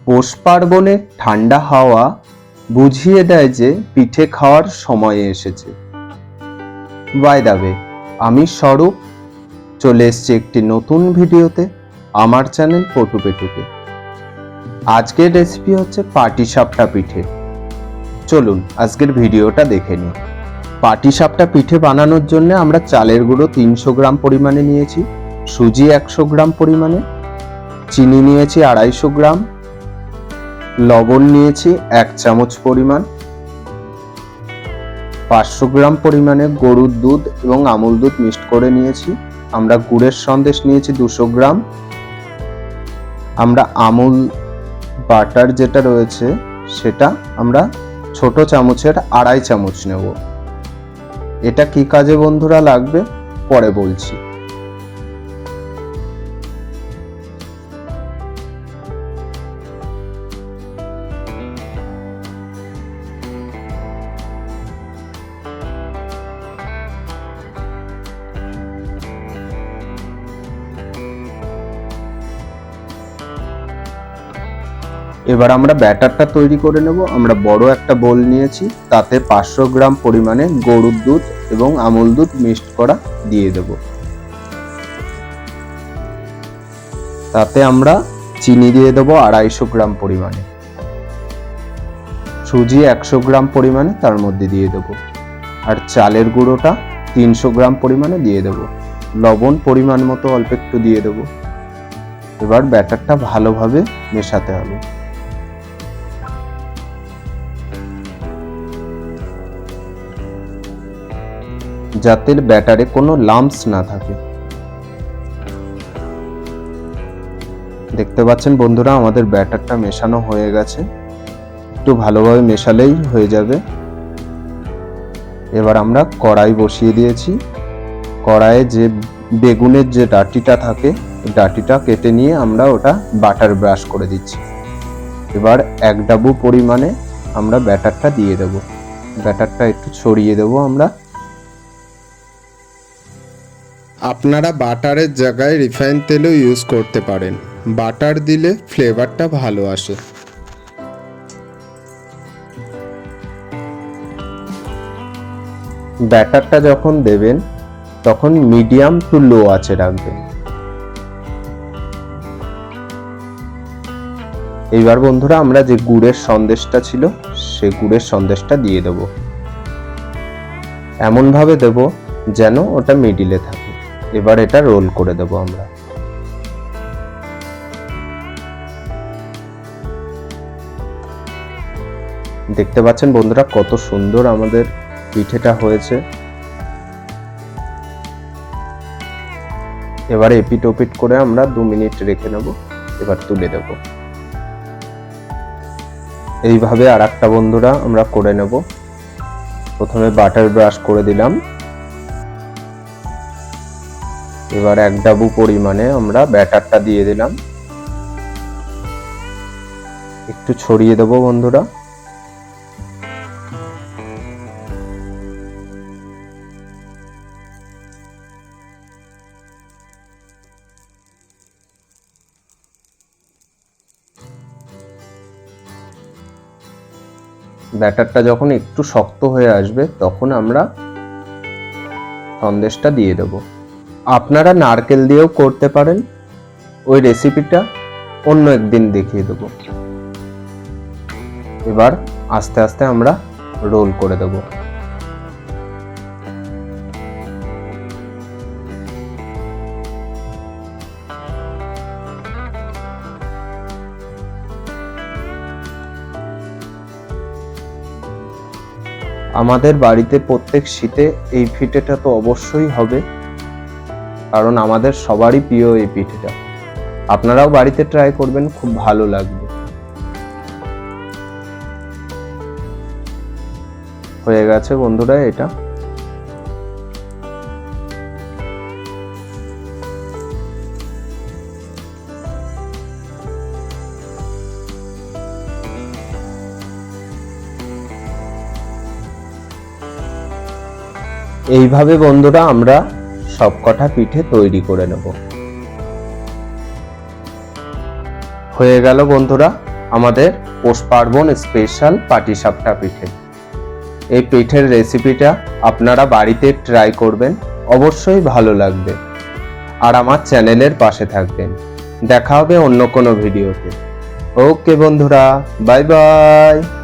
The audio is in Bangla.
পৌষ পার্বণে ঠান্ডা হাওয়া বুঝিয়ে দেয় যে পিঠে খাওয়ার সময় এসেছে। বাই দ্য ওয়ে, আমি স্বরূপ চলে এসেছি একটি নতুন ভিডিওতে আমার চ্যানেল পটু পেটুতে। আজকের রেসিপি হচ্ছে পাটিসাপটা পিঠে। চলুন আজকের ভিডিওটা দেখে নিই। পাটিসাপটা পিঠে বানানোর জন্য আমরা চালের গুঁড়ো 300 গ্রাম পরিমাণে নিয়েছি, সুজি 100 গ্রাম পরিমাণে, চিনি নিয়েছি 250 গ্রাম, লবণ নিয়েছি 1 চামচ পরিমাণ, 500 গ্রাম পরিমাণে গরুর দুধ এবং আমুল দুধ মিক্সড করে নিয়েছি। আমরা গুড়ের সন্দেশ নিয়েছি 200 গ্রাম। আমরা আমুল বাটার যেটা রয়েছে সেটা আমরা ছোট চামচের 2.5 চামচ নেব। এটা কি কাজে বন্ধুরা লাগবে পরে বলছি। এবার আমরা ব্যাটারটা তৈরি করে নেব। আমরা বড় একটা বোল নিয়েছি, তাতে 500 গ্রাম পরিমাণে গরুর দুধ এবং আমুল দুধ মিক্সড করা দিয়ে দেব। তাতে আমরা চিনি দিয়ে দেব 250 গ্রাম পরিমাণে, সুজি 100 গ্রাম পরিমাণে তার মধ্যে দিয়ে দেব, আর চালের গুঁড়োটা 300 গ্রাম পরিমাণে দিয়ে দেব। লবণ পরিমাণ মতো অল্প একটু দিয়ে দেব। এবার ব্যাটারটা ভালোভাবে মেশাতে হবে। যাতে ব্যাটারে কোনো লাম্পস না থাকে। দেখতে পাচ্ছেন বন্ধুরা, আমাদের ব্যাটারটা মেশানো হয়ে গেছে। একটু ভালোভাবে মেশালেই হয়ে যাবে। এবার আমরা কড়াই বসিয়ে দিয়েছি। কড়াইয়ে যে বেগুনের যে ডাঁটিটা থাকে, ডাঁটিটা কেটে নিয়ে আমরা ওটা বাটার ব্রাশ করে দিচ্ছি। এবার 1 ডাবু পরিমাণে আমরা ব্যাটারটা দিয়ে দেব। ব্যাটারটা একটু ছড়িয়ে দেব আমরা। আপনারা বাটারের জায়গায় রিফাইন তেলও ইউজ করতে পারেন। বাটার দিলে ফ্লেভারটা ভালো আসে। ব্যাটারটা যখন দেবেন তখন মিডিয়াম টু লো আঁচে রাখবেন। এইবার বন্ধুরা আমরা যে গুড়ের সন্দেশটা ছিল সেই গুড়ের সন্দেশটা দিয়ে দেব। এমন ভাবে দেব যেন ওটা মিডিলে থাকে। এবার এটা রোল করে দেব আমরা। দেখতে পাচ্ছেন বন্ধুরা কত সুন্দর আমাদের পিঠেটা হয়েছে। এবারে এপিট ওপিট করে আমরা 2 মিনিট রেখে নেব। এবার তুলে দেব। এইভাবে আরেকটা বন্ধুরা আমরা করে নেব। প্রথমে বাটার ব্রাশ করে দিলাম। এবার 1 ডাবু পরিমাণে আমরা ব্যাটারটা দিয়ে দিলাম। একটু ছড়িয়ে দেব বন্ধুরা। ব্যাটারটা যখন একটু শক্ত হয়ে আসবে তখন আমরা সন্দেশটা দিয়ে দেব। আপনারা নারকেল দিয়েও করতে পারেন। ওই রেসিপিটা অন্য একদিন দেখিয়ে দেব। এবার আস্তে আস্তে আমরা রোল করে দেব। আমাদের বাড়িতে প্রত্যেক শীতে এই পিঠেটা তো অবশ্যই হবে, কারণ আমাদের সবারই প্রিয় এই পিঠেটা। আপনারাও বাড়িতে ট্রাই করবেন, খুব ভালো লাগবে। হয়ে গেছে বন্ধুরা এটা। এইভাবে বন্ধুরা আমরা সবকটা পিঠে তৈরি করে নেব। হয়ে গেল বন্ধুরা আমাদের পৌষ পার্বণ স্পেশাল পাটিসাপটা পিঠে। এই পিঠের রেসিপিটা আপনারা বাড়িতে ট্রাই করবেন, অবশ্যই ভালো লাগবে। আর আমার চ্যানেলের পাশে থাকবেন। দেখা হবে অন্য কোনো ভিডিওতে। ওকে বন্ধুরা, বাই বাই।